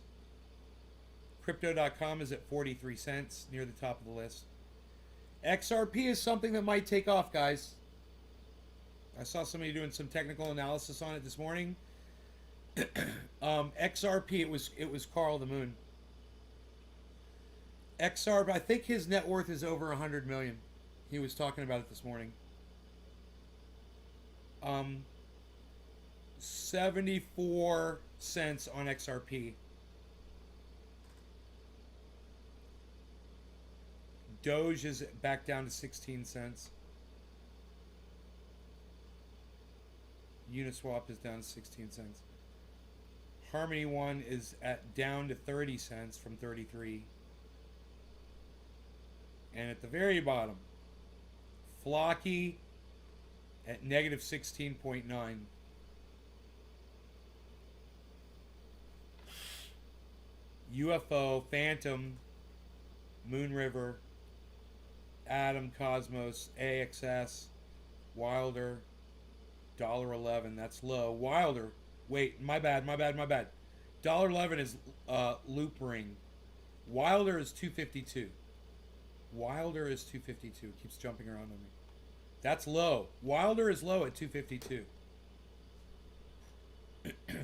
Crypto.com is at 43 cents, near the top of the list. XRP is something that might take off, guys. I saw somebody doing some technical analysis on it this morning. XRP, it was Carl the Moon. XRP, I think his net worth is over 100 million. He was talking about it this morning. 74 cents on XRP. Doge is back down to 16 cents. Uniswap is down to 16 cents. Harmony One is down to 30 cents from 33. And at the very bottom, Flocky at negative 16.9. UFO, Phantom, Moon River, Atom, Cosmos, AXS, Wilder, $1.11. That's low. Wilder, wait, my bad. $1.11 is Loop Ring. Wilder is 252. Wilder is 252. It keeps jumping around on me. That's low. Wilder is low at 252.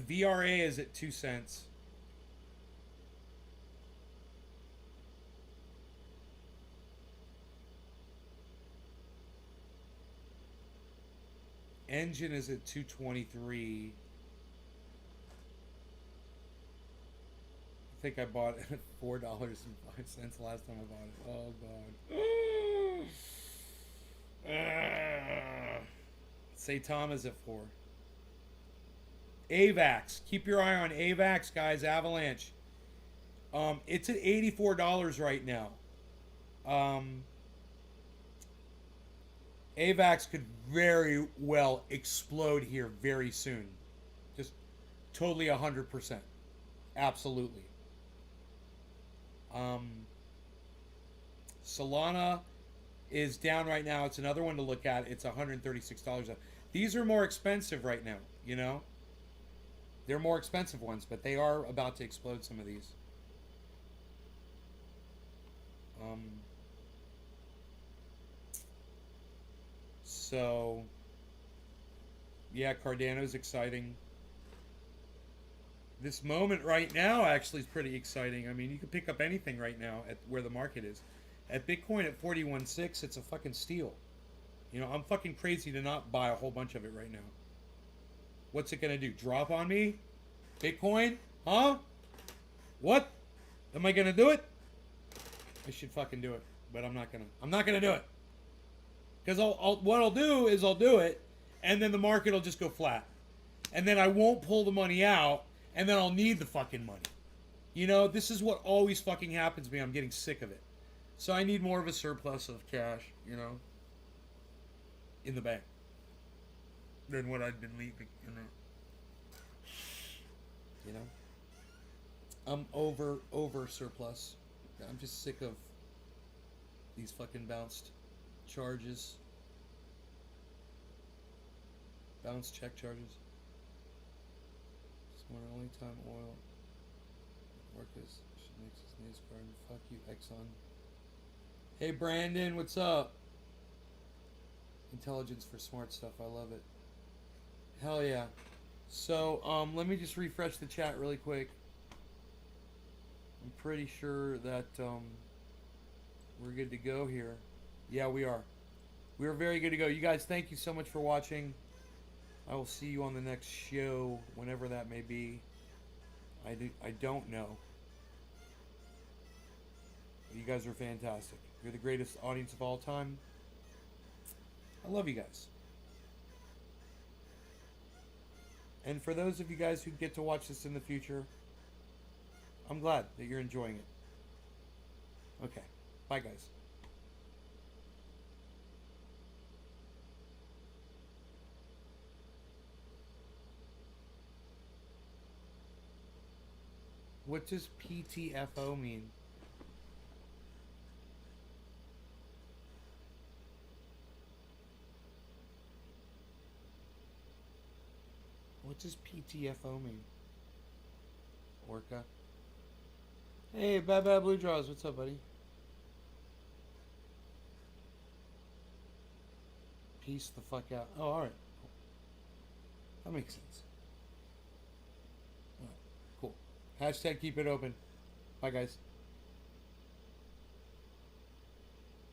VRA is at 2 cents. Engine is at 223. I think I bought it at $4.05 last time I bought it. Oh god. Satam is at 4. AVAX. Keep your eye on AVAX, guys. Avalanche. It's at $84 right now. AVAX could very well explode here very soon. Just totally 100%. Absolutely. Solana is down right now. It's another one to look at. It's $136. These are more expensive right now, you know? They're more expensive ones, but they are about to explode, some of these. So, yeah, Cardano's exciting. This moment right now actually is pretty exciting. I mean, you can pick up anything right now at where the market is. At Bitcoin at 41.6, it's a fucking steal. You know, I'm fucking crazy to not buy a whole bunch of it right now. What's it gonna do? Drop on me? Bitcoin? Huh? What? Am I gonna do it? I should fucking do it, but I'm not gonna do it. Because what I'll do is I'll do it, and then the market will just go flat. And then I won't pull the money out, and then I'll need the fucking money. You know, this is what always fucking happens to me. I'm getting sick of it. So I need more of a surplus of cash, you know, in the bank than what I've been leaving, you know. You know, I'm over surplus. I'm just sick of these fucking bounced charges, bounce check charges. It's one and only time oil workers should make this news card. Fuck you, Exxon. Hey Brandon, what's up? Intelligence for smart stuff. I love it. Hell yeah. So, let me just refresh the chat really quick. I'm pretty sure that, we're good to go here. Yeah, we are. We are very good to go. You guys, thank you so much for watching. I will see you on the next show, whenever that may be. I don't know. You guys are fantastic. You're the greatest audience of all time. I love you guys. And for those of you guys who get to watch this in the future, I'm glad that you're enjoying it. Okay. Bye, guys. What does PTFO mean? What does PTFO mean? Orca. Hey, Bad Blue Draws. What's up, buddy? Peace the fuck out. Oh, alright. That makes sense. Alright, cool. Hashtag keep it open. Bye, guys.